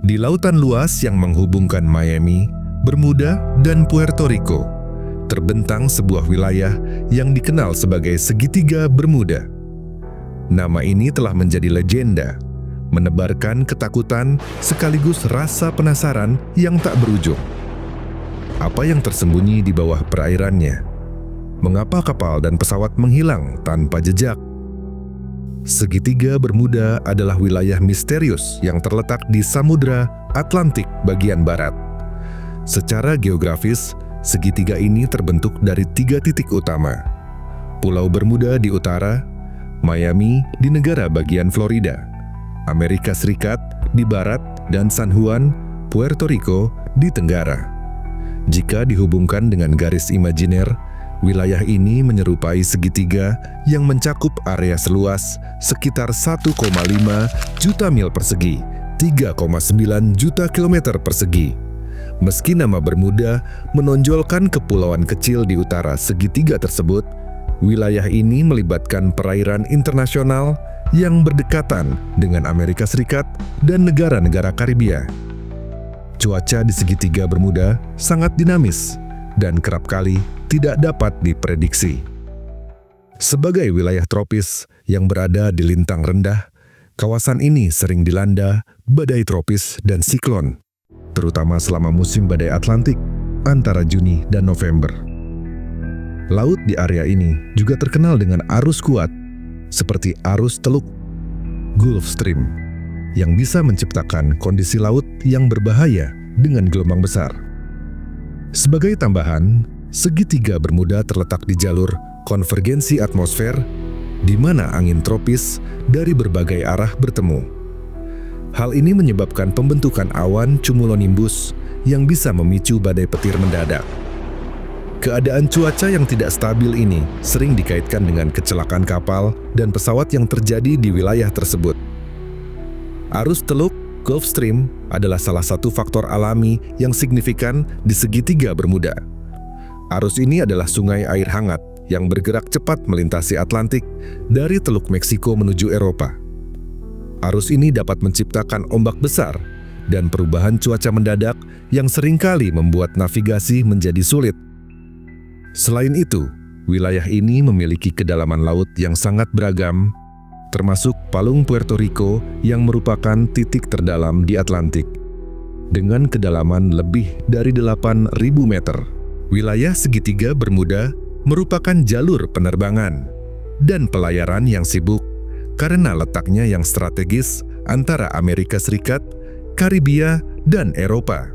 Di lautan luas yang menghubungkan Miami, Bermuda, dan Puerto Rico, terbentang sebuah wilayah yang dikenal sebagai Segitiga Bermuda. Nama ini telah menjadi legenda, menebarkan ketakutan sekaligus rasa penasaran yang tak berujung. Apa yang tersembunyi di bawah perairannya? Mengapa kapal dan pesawat menghilang tanpa jejak? Segitiga Bermuda adalah wilayah misterius yang terletak di Samudra Atlantik bagian barat. Secara geografis, segitiga ini terbentuk dari 3 titik utama. Pulau Bermuda di utara, Miami di negara bagian Florida, Amerika Serikat di barat, dan San Juan, Puerto Rico di tenggara. Jika dihubungkan dengan garis imajiner, wilayah ini menyerupai segitiga yang mencakup area seluas sekitar 1,5 juta mil persegi, 3,9 juta kilometer persegi. Meski nama Bermuda menonjolkan kepulauan kecil di utara segitiga tersebut, wilayah ini melibatkan perairan internasional yang berdekatan dengan Amerika Serikat dan negara-negara Karibia. Cuaca di segitiga Bermuda sangat dinamis dan kerap kali tidak dapat diprediksi. Sebagai wilayah tropis yang berada di lintang rendah, kawasan ini sering dilanda badai tropis dan siklon, terutama selama musim badai Atlantik antara Juni dan November. Laut di area ini juga terkenal dengan arus kuat, seperti arus Teluk Gulf Stream, yang bisa menciptakan kondisi laut yang berbahaya dengan gelombang besar. Sebagai tambahan, segitiga Bermuda terletak di jalur konvergensi atmosfer, di mana angin tropis dari berbagai arah bertemu. Hal ini menyebabkan pembentukan awan cumulonimbus yang bisa memicu badai petir mendadak. Keadaan cuaca yang tidak stabil ini sering dikaitkan dengan kecelakaan kapal dan pesawat yang terjadi di wilayah tersebut. Arus Teluk Gulf Stream adalah salah satu faktor alami yang signifikan di segitiga Bermuda. Arus ini adalah sungai air hangat yang bergerak cepat melintasi Atlantik dari Teluk Meksiko menuju Eropa. Arus ini dapat menciptakan ombak besar dan perubahan cuaca mendadak yang seringkali membuat navigasi menjadi sulit. Selain itu, wilayah ini memiliki kedalaman laut yang sangat beragam, termasuk Palung Puerto Rico yang merupakan titik terdalam di Atlantik. Dengan kedalaman lebih dari 8.000 meter, wilayah segitiga Bermuda merupakan jalur penerbangan dan pelayaran yang sibuk karena letaknya yang strategis antara Amerika Serikat, Karibia, dan Eropa.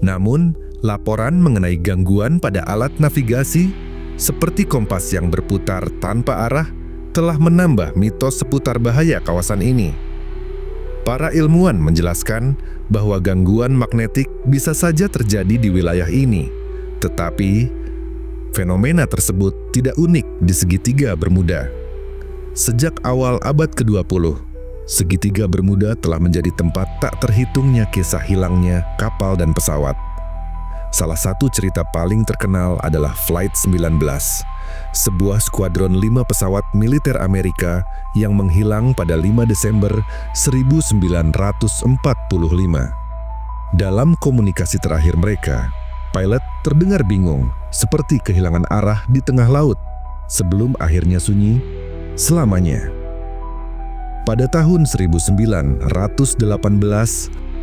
Namun, laporan mengenai gangguan pada alat navigasi seperti kompas yang berputar tanpa arah telah menambah mitos seputar bahaya kawasan ini. Para ilmuwan menjelaskan bahwa gangguan magnetik bisa saja terjadi di wilayah ini, tetapi fenomena tersebut tidak unik di segitiga Bermuda. Sejak awal abad ke-20, segitiga Bermuda telah menjadi tempat tak terhitungnya kisah hilangnya kapal dan pesawat. Salah satu cerita paling terkenal adalah Flight 19, sebuah skuadron 5 pesawat militer Amerika yang menghilang pada 5 Desember 1945. Dalam komunikasi terakhir mereka, pilot terdengar bingung, seperti kehilangan arah di tengah laut, sebelum akhirnya sunyi selamanya. Pada tahun 1918,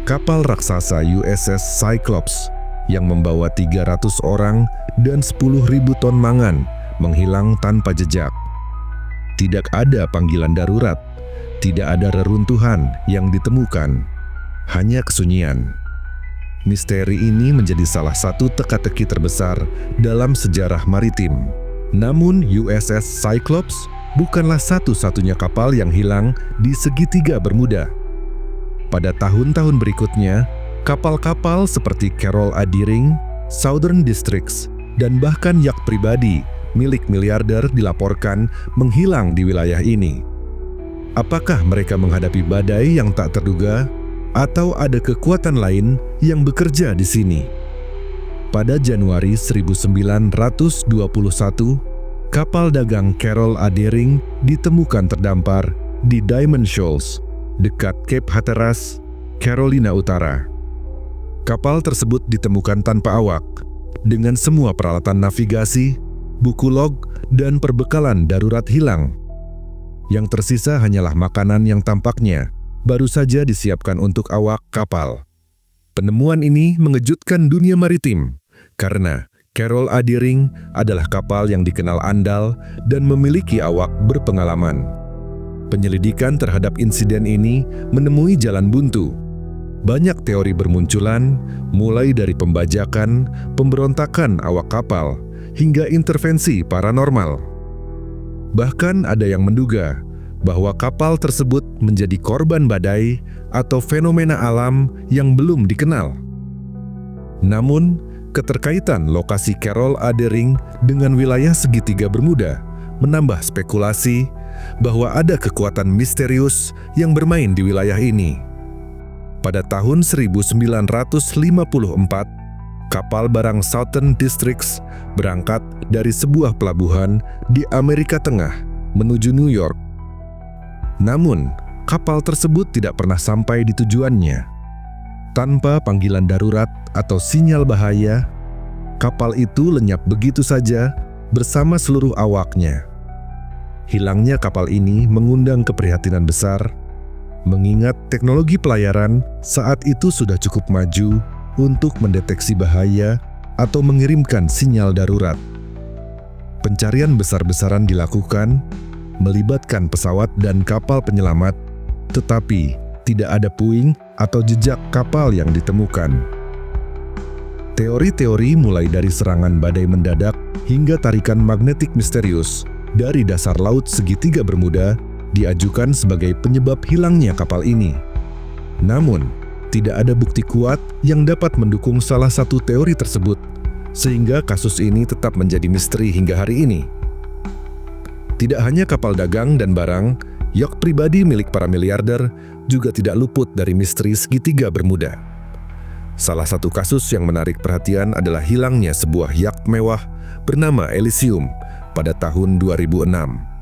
kapal raksasa USS Cyclops yang membawa 300 orang dan 10.000 ton mangan menghilang tanpa jejak. Tidak ada panggilan darurat, tidak ada reruntuhan yang ditemukan, hanya kesunyian. Misteri ini menjadi salah satu teka-teki terbesar dalam sejarah maritim. Namun USS Cyclops bukanlah satu-satunya kapal yang hilang di segitiga Bermuda. Pada tahun-tahun berikutnya, kapal-kapal seperti Carroll A. Deering, Southern Districts, dan bahkan yacht pribadi milik miliarder dilaporkan menghilang di wilayah ini. Apakah mereka menghadapi badai yang tak terduga, atau ada kekuatan lain yang bekerja di sini? Pada Januari 1921, kapal dagang Carroll A. Deering ditemukan terdampar di Diamond Shoals, dekat Cape Hatteras, Carolina Utara. Kapal tersebut ditemukan tanpa awak, dengan semua peralatan navigasi, buku log, dan perbekalan darurat hilang. Yang tersisa hanyalah makanan yang tampaknya baru saja disiapkan untuk awak kapal. Penemuan ini mengejutkan dunia maritim, karena Carol A. Deering adalah kapal yang dikenal andal dan memiliki awak berpengalaman. Penyelidikan terhadap insiden ini menemui jalan buntu. Banyak teori bermunculan, mulai dari pembajakan, pemberontakan awak kapal, hingga intervensi paranormal. Bahkan ada yang menduga bahwa kapal tersebut menjadi korban badai atau fenomena alam yang belum dikenal. Namun, keterkaitan lokasi Carol A. Deering dengan wilayah segitiga Bermuda menambah spekulasi bahwa ada kekuatan misterius yang bermain di wilayah ini. Pada tahun 1954, kapal barang Southern Districts berangkat dari sebuah pelabuhan di Amerika Tengah menuju New York. Namun, kapal tersebut tidak pernah sampai di tujuannya. Tanpa panggilan darurat atau sinyal bahaya, kapal itu lenyap begitu saja bersama seluruh awaknya. Hilangnya kapal ini mengundang keprihatinan besar, mengingat teknologi pelayaran saat itu sudah cukup maju untuk mendeteksi bahaya atau mengirimkan sinyal darurat. Pencarian besar-besaran dilakukan, melibatkan pesawat dan kapal penyelamat, tetapi tidak ada puing atau jejak kapal yang ditemukan. Teori-teori mulai dari serangan badai mendadak hingga tarikan magnetik misterius dari dasar laut segitiga Bermuda diajukan sebagai penyebab hilangnya kapal ini. Namun, tidak ada bukti kuat yang dapat mendukung salah satu teori tersebut, sehingga kasus ini tetap menjadi misteri hingga hari ini. Tidak hanya kapal dagang dan barang, yacht pribadi milik para miliarder juga tidak luput dari misteri segitiga Bermuda. Salah satu kasus yang menarik perhatian adalah hilangnya sebuah yacht mewah bernama Elysium pada tahun 2006.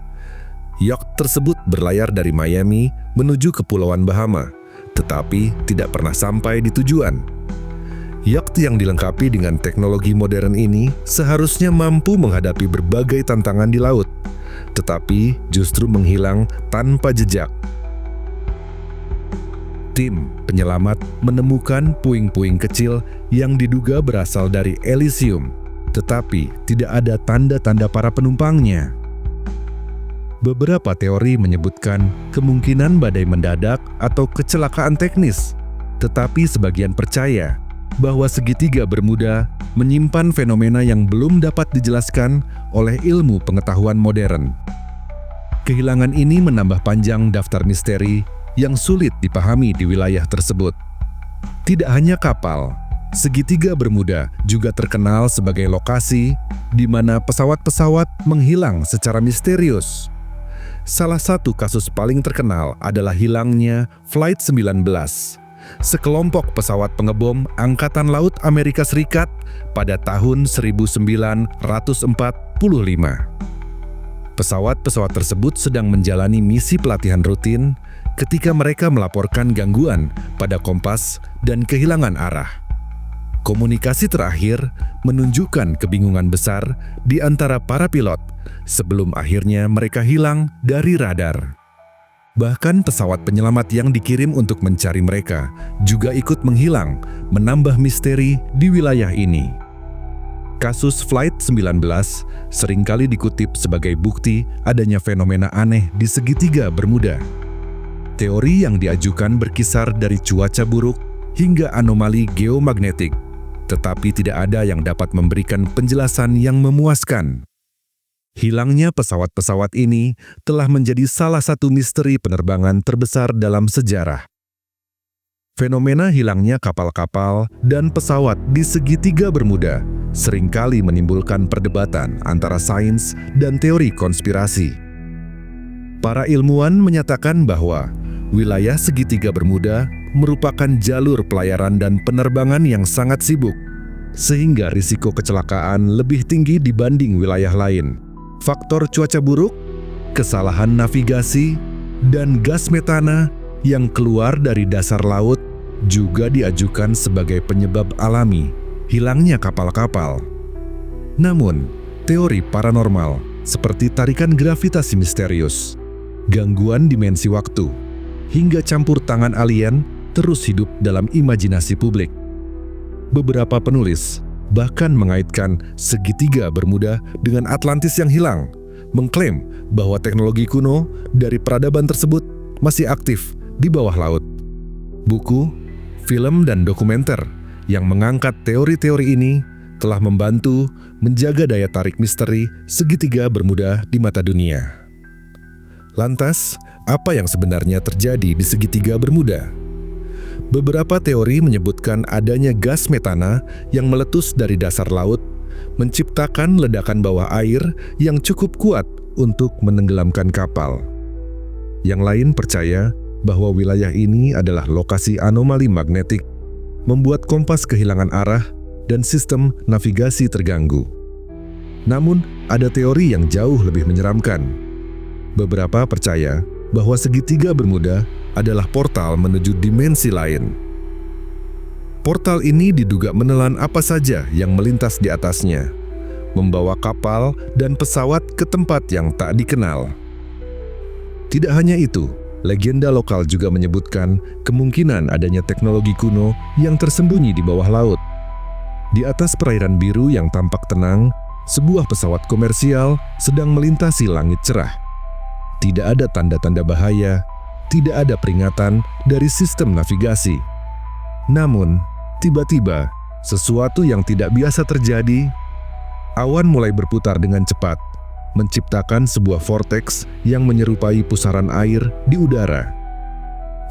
Yacht tersebut berlayar dari Miami menuju Kepulauan Bahama, tetapi tidak pernah sampai di tujuan. Yacht yang dilengkapi dengan teknologi modern ini seharusnya mampu menghadapi berbagai tantangan di laut, tetapi justru menghilang tanpa jejak. Tim penyelamat menemukan puing-puing kecil yang diduga berasal dari Elysium, tetapi tidak ada tanda-tanda para penumpangnya. Beberapa teori menyebutkan kemungkinan badai mendadak atau kecelakaan teknis, tetapi sebagian percaya bahwa segitiga Bermuda menyimpan fenomena yang belum dapat dijelaskan oleh ilmu pengetahuan modern. Kehilangan ini menambah panjang daftar misteri yang sulit dipahami di wilayah tersebut. Tidak hanya kapal, segitiga Bermuda juga terkenal sebagai lokasi di mana pesawat-pesawat menghilang secara misterius. Salah satu kasus paling terkenal adalah hilangnya Flight 19, sekelompok pesawat pengebom Angkatan Laut Amerika Serikat pada tahun 1945. Pesawat-pesawat tersebut sedang menjalani misi pelatihan rutin ketika mereka melaporkan gangguan pada kompas dan kehilangan arah. Komunikasi terakhir menunjukkan kebingungan besar di antara para pilot sebelum akhirnya mereka hilang dari radar. Bahkan pesawat penyelamat yang dikirim untuk mencari mereka juga ikut menghilang, menambah misteri di wilayah ini. Kasus Flight 19 seringkali dikutip sebagai bukti adanya fenomena aneh di segitiga Bermuda. Teori yang diajukan berkisar dari cuaca buruk hingga anomali geomagnetik, tetapi tidak ada yang dapat memberikan penjelasan yang memuaskan. Hilangnya pesawat-pesawat ini telah menjadi salah satu misteri penerbangan terbesar dalam sejarah. Fenomena hilangnya kapal-kapal dan pesawat di segitiga Bermuda seringkali menimbulkan perdebatan antara sains dan teori konspirasi. Para ilmuwan menyatakan bahwa wilayah segitiga Bermuda merupakan jalur pelayaran dan penerbangan yang sangat sibuk, sehingga risiko kecelakaan lebih tinggi dibanding wilayah lain. Faktor cuaca buruk, kesalahan navigasi, dan gas metana yang keluar dari dasar laut juga diajukan sebagai penyebab alami hilangnya kapal-kapal. Namun, teori paranormal seperti tarikan gravitasi misterius, gangguan dimensi waktu, hingga campur tangan alien terus hidup dalam imajinasi publik. Beberapa penulis bahkan mengaitkan segitiga Bermuda dengan Atlantis yang hilang, mengklaim bahwa teknologi kuno dari peradaban tersebut masih aktif di bawah laut. Buku, film, dan dokumenter yang mengangkat teori-teori ini telah membantu menjaga daya tarik misteri segitiga Bermuda di mata dunia. Lantas, apa yang sebenarnya terjadi di segitiga Bermuda? Beberapa teori menyebutkan adanya gas metana yang meletus dari dasar laut, menciptakan ledakan bawah air yang cukup kuat untuk menenggelamkan kapal. Yang lain percaya bahwa wilayah ini adalah lokasi anomali magnetik, membuat kompas kehilangan arah dan sistem navigasi terganggu. Namun, ada teori yang jauh lebih menyeramkan. Beberapa percaya bahwa segitiga Bermuda adalah portal menuju dimensi lain. Portal ini diduga menelan apa saja yang melintas di atasnya, membawa kapal dan pesawat ke tempat yang tak dikenal. Tidak hanya itu, legenda lokal juga menyebutkan kemungkinan adanya teknologi kuno yang tersembunyi di bawah laut. Di atas perairan biru yang tampak tenang, sebuah pesawat komersial sedang melintasi langit cerah. Tidak ada tanda-tanda bahaya, tidak ada peringatan dari sistem navigasi. Namun, tiba-tiba, sesuatu yang tidak biasa terjadi. Awan mulai berputar dengan cepat, menciptakan sebuah vortex yang menyerupai pusaran air di udara.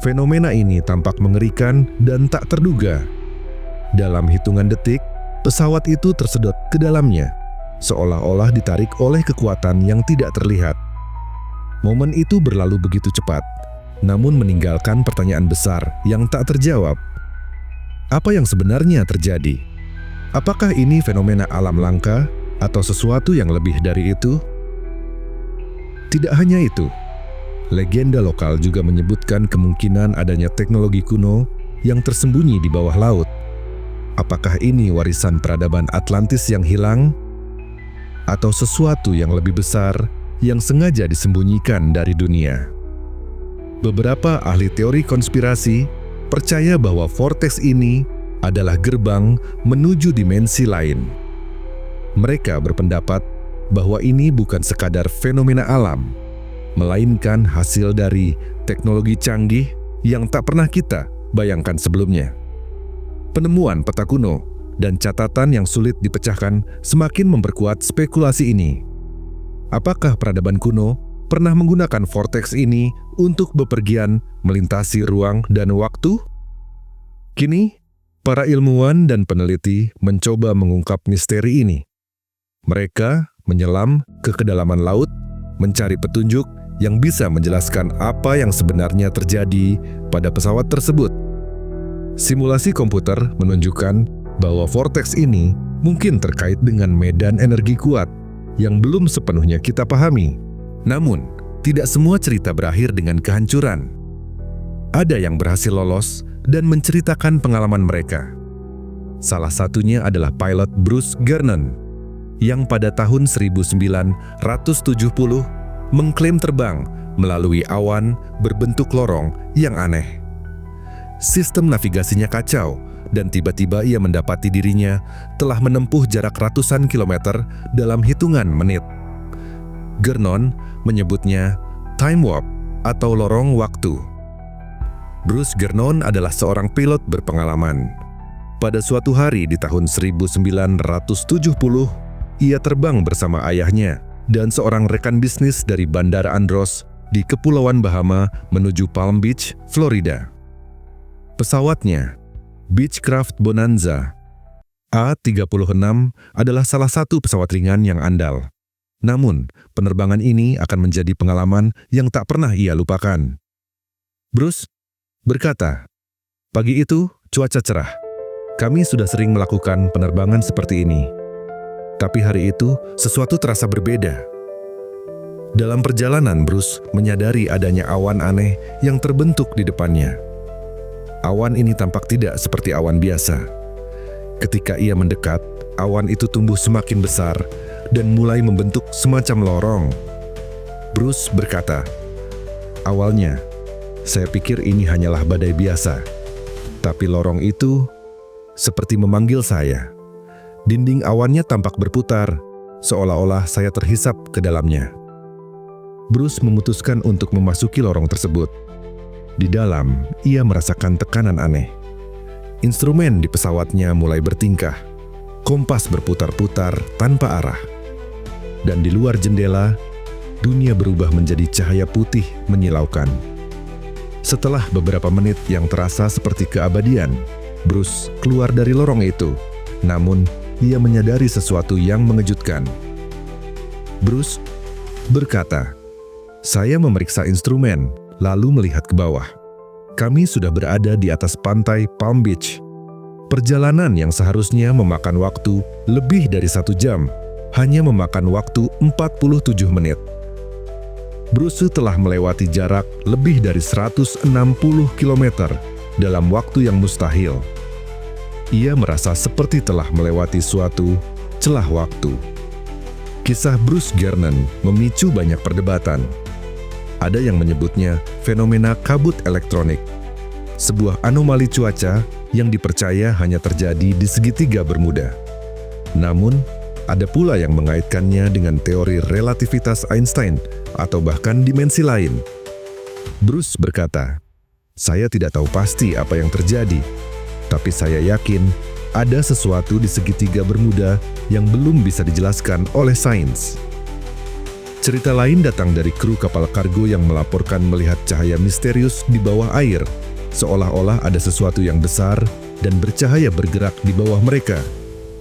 Fenomena ini tampak mengerikan dan tak terduga. Dalam hitungan detik, pesawat itu tersedot ke dalamnya, seolah-olah ditarik oleh kekuatan yang tidak terlihat. Momen itu berlalu begitu cepat, namun meninggalkan pertanyaan besar yang tak terjawab. Apa yang sebenarnya terjadi? Apakah ini fenomena alam langka atau sesuatu yang lebih dari itu? Tidak hanya itu, legenda lokal juga menyebutkan kemungkinan adanya teknologi kuno yang tersembunyi di bawah laut. Apakah ini warisan peradaban Atlantis yang hilang? Atau sesuatu yang lebih besar yang sengaja disembunyikan dari dunia? Beberapa ahli teori konspirasi percaya bahwa vortex ini adalah gerbang menuju dimensi lain. Mereka berpendapat bahwa ini bukan sekadar fenomena alam, melainkan hasil dari teknologi canggih yang tak pernah kita bayangkan sebelumnya. Penemuan peta kuno dan catatan yang sulit dipecahkan semakin memperkuat spekulasi ini. Apakah peradaban kuno pernah menggunakan vortex ini untuk bepergian melintasi ruang dan waktu? Kini, para ilmuwan dan peneliti mencoba mengungkap misteri ini. Mereka menyelam ke kedalaman laut, mencari petunjuk yang bisa menjelaskan apa yang sebenarnya terjadi pada pesawat tersebut. Simulasi komputer menunjukkan bahwa vortex ini mungkin terkait dengan medan energi kuat yang belum sepenuhnya kita pahami. Namun, tidak semua cerita berakhir dengan kehancuran. Ada yang berhasil lolos dan menceritakan pengalaman mereka. Salah satunya adalah pilot Bruce Gernon, yang pada tahun 1970 mengklaim terbang melalui awan berbentuk lorong yang aneh. Sistem navigasinya kacau, dan tiba-tiba ia mendapati dirinya telah menempuh jarak ratusan kilometer dalam hitungan menit. Gernon menyebutnya time warp atau lorong waktu. Bruce Gernon adalah seorang pilot berpengalaman. Pada suatu hari di tahun 1970, ia terbang bersama ayahnya dan seorang rekan bisnis dari Bandara Andros di Kepulauan Bahama menuju Palm Beach, Florida. Pesawatnya, Beechcraft Bonanza A-36, adalah salah satu pesawat ringan yang andal. Namun, penerbangan ini akan menjadi pengalaman yang tak pernah ia lupakan. Bruce berkata, "Pagi itu cuaca cerah. Kami sudah sering melakukan penerbangan seperti ini. Tapi hari itu sesuatu terasa berbeda." Dalam perjalanan, Bruce menyadari adanya awan aneh yang terbentuk di depannya. Awan ini tampak tidak seperti awan biasa. Ketika ia mendekat, awan itu tumbuh semakin besar dan mulai membentuk semacam lorong. Bruce berkata, "Awalnya, saya pikir ini hanyalah badai biasa. Tapi lorong itu seperti memanggil saya. Dinding awannya tampak berputar, seolah-olah saya terhisap ke dalamnya." Bruce memutuskan untuk memasuki lorong tersebut. Di dalam, ia merasakan tekanan aneh. Instrumen di pesawatnya mulai bertingkah. Kompas berputar-putar tanpa arah. Dan di luar jendela, dunia berubah menjadi cahaya putih menyilaukan. Setelah beberapa menit yang terasa seperti keabadian, Bruce keluar dari lorong itu. Namun, ia menyadari sesuatu yang mengejutkan. Bruce berkata, "Saya memeriksa instrumen, lalu melihat ke bawah. Kami sudah berada di atas pantai Palm Beach. Perjalanan yang seharusnya memakan waktu lebih dari 1 jam, hanya memakan waktu 47 menit. Bruce telah melewati jarak lebih dari 160 km dalam waktu yang mustahil. Ia merasa seperti telah melewati suatu celah waktu." Kisah Bruce Gernon memicu banyak perdebatan. Ada yang menyebutnya fenomena kabut elektronik, sebuah anomali cuaca yang dipercaya hanya terjadi di segitiga Bermuda. Namun, ada pula yang mengaitkannya dengan teori relativitas Einstein atau bahkan dimensi lain. Bruce berkata, "Saya tidak tahu pasti apa yang terjadi, tapi saya yakin ada sesuatu di segitiga Bermuda yang belum bisa dijelaskan oleh sains." Cerita lain datang dari kru kapal kargo yang melaporkan melihat cahaya misterius di bawah air, seolah-olah ada sesuatu yang besar dan bercahaya bergerak di bawah mereka.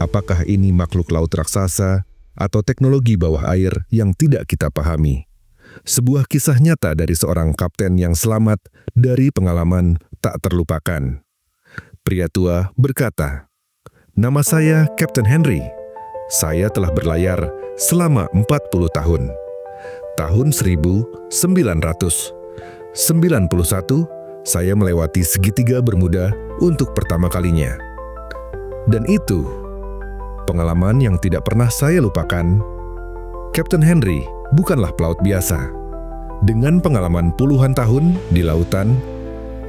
Apakah ini makhluk laut raksasa atau teknologi bawah air yang tidak kita pahami? Sebuah kisah nyata dari seorang kapten yang selamat dari pengalaman tak terlupakan. Pria tua berkata, "Nama saya Kapten Henry. Saya telah berlayar selama 40 tahun. Tahun 1991, saya melewati segitiga Bermuda untuk pertama kalinya. Dan itu pengalaman yang tidak pernah saya lupakan. Kapten Henry bukanlah pelaut biasa. Dengan pengalaman puluhan tahun di lautan,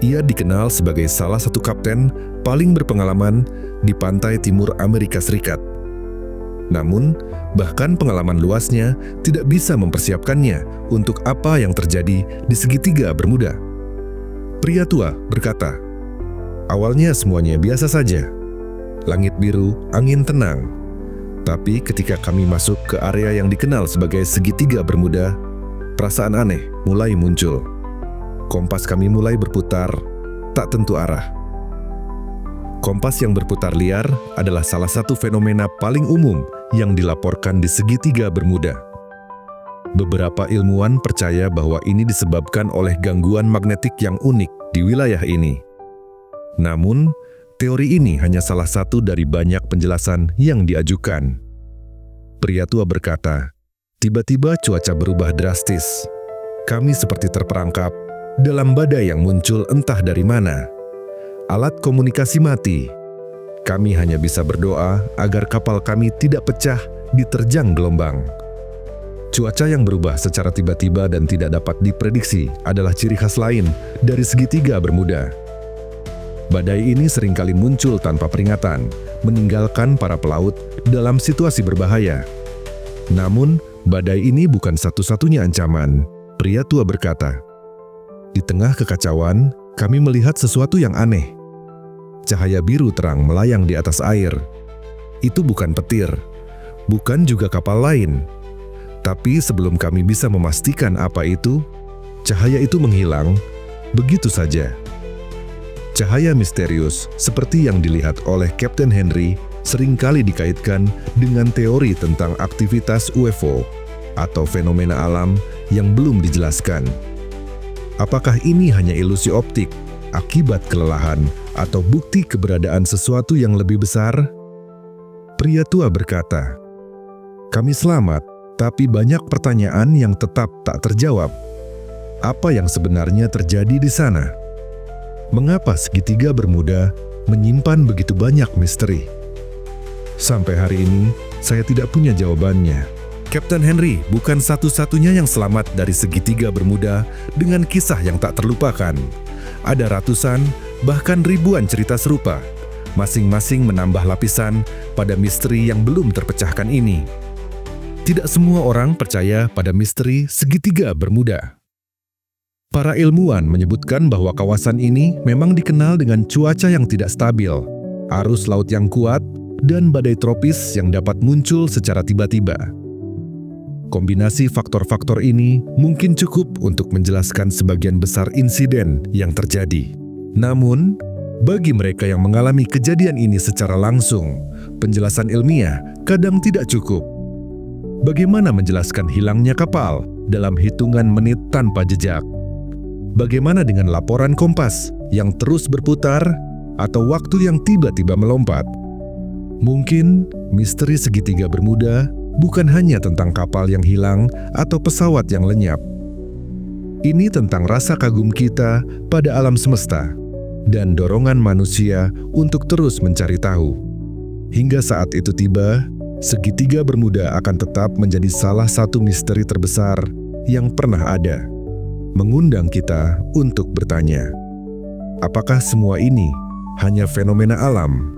ia dikenal sebagai salah satu kapten paling berpengalaman di pantai timur Amerika Serikat. Namun, bahkan pengalaman luasnya tidak bisa mempersiapkannya untuk apa yang terjadi di segitiga Bermuda." Pria tua berkata, "Awalnya semuanya biasa saja. Langit biru, angin tenang. Tapi ketika kami masuk ke area yang dikenal sebagai segitiga Bermuda, perasaan aneh mulai muncul. Kompas kami mulai berputar, tak tentu arah." Kompas yang berputar liar adalah salah satu fenomena paling umum yang dilaporkan di segitiga Bermuda. Beberapa ilmuwan percaya bahwa ini disebabkan oleh gangguan magnetik yang unik di wilayah ini. Namun, teori ini hanya salah satu dari banyak penjelasan yang diajukan. Pria tua berkata, "Tiba-tiba cuaca berubah drastis. Kami seperti terperangkap dalam badai yang muncul entah dari mana. Alat komunikasi mati. Kami hanya bisa berdoa agar kapal kami tidak pecah diterjang gelombang." Cuaca yang berubah secara tiba-tiba dan tidak dapat diprediksi adalah ciri khas lain dari segitiga Bermuda. Badai ini seringkali muncul tanpa peringatan, meninggalkan para pelaut dalam situasi berbahaya. Namun, badai ini bukan satu-satunya ancaman. Pria tua berkata, "Di tengah kekacauan, kami melihat sesuatu yang aneh. Cahaya biru terang melayang di atas air. Itu bukan petir, bukan juga kapal lain. Tapi sebelum kami bisa memastikan apa itu, cahaya itu menghilang begitu saja." Cahaya misterius seperti yang dilihat oleh Kapten Henry seringkali dikaitkan dengan teori tentang aktivitas UFO atau fenomena alam yang belum dijelaskan. Apakah ini hanya ilusi optik akibat kelelahan atau bukti keberadaan sesuatu yang lebih besar? Pria tua berkata, "Kami selamat, tapi banyak pertanyaan yang tetap tak terjawab. Apa yang sebenarnya terjadi di sana?" mengapa segitiga Bermuda menyimpan begitu banyak misteri. Sampai hari ini, saya tidak punya jawabannya. Kapten Henry bukan satu-satunya yang selamat dari segitiga Bermuda dengan kisah yang tak terlupakan. Ada ratusan, bahkan ribuan cerita serupa, masing-masing menambah lapisan pada misteri yang belum terpecahkan ini. Tidak semua orang percaya pada misteri segitiga Bermuda. Para ilmuwan menyebutkan bahwa kawasan ini memang dikenal dengan cuaca yang tidak stabil, arus laut yang kuat, dan badai tropis yang dapat muncul secara tiba-tiba. Kombinasi faktor-faktor ini mungkin cukup untuk menjelaskan sebagian besar insiden yang terjadi. Namun, bagi mereka yang mengalami kejadian ini secara langsung, penjelasan ilmiah kadang tidak cukup. Bagaimana menjelaskan hilangnya kapal dalam hitungan menit tanpa jejak? Bagaimana dengan laporan Kompas yang terus berputar atau waktu yang tiba-tiba melompat? Mungkin misteri segitiga Bermuda bukan hanya tentang kapal yang hilang atau pesawat yang lenyap. Ini tentang rasa kagum kita pada alam semesta dan dorongan manusia untuk terus mencari tahu. Hingga saat itu tiba, segitiga Bermuda akan tetap menjadi salah satu misteri terbesar yang pernah ada, mengundang kita untuk bertanya, apakah semua ini hanya fenomena alam?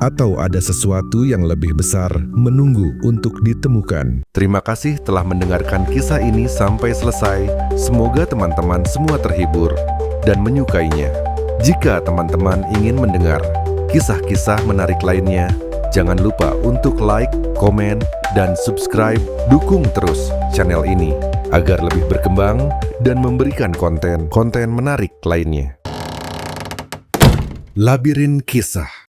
Atau ada sesuatu yang lebih besar menunggu untuk ditemukan? Terima kasih telah mendengarkan kisah ini sampai selesai. Semoga teman-teman semua terhibur dan menyukainya. Jika teman-teman ingin mendengar kisah-kisah menarik lainnya, jangan lupa untuk like, komen, dan subscribe. Dukung terus channel ini agar lebih berkembang dan memberikan konten-konten menarik lainnya. Labirin Kisah.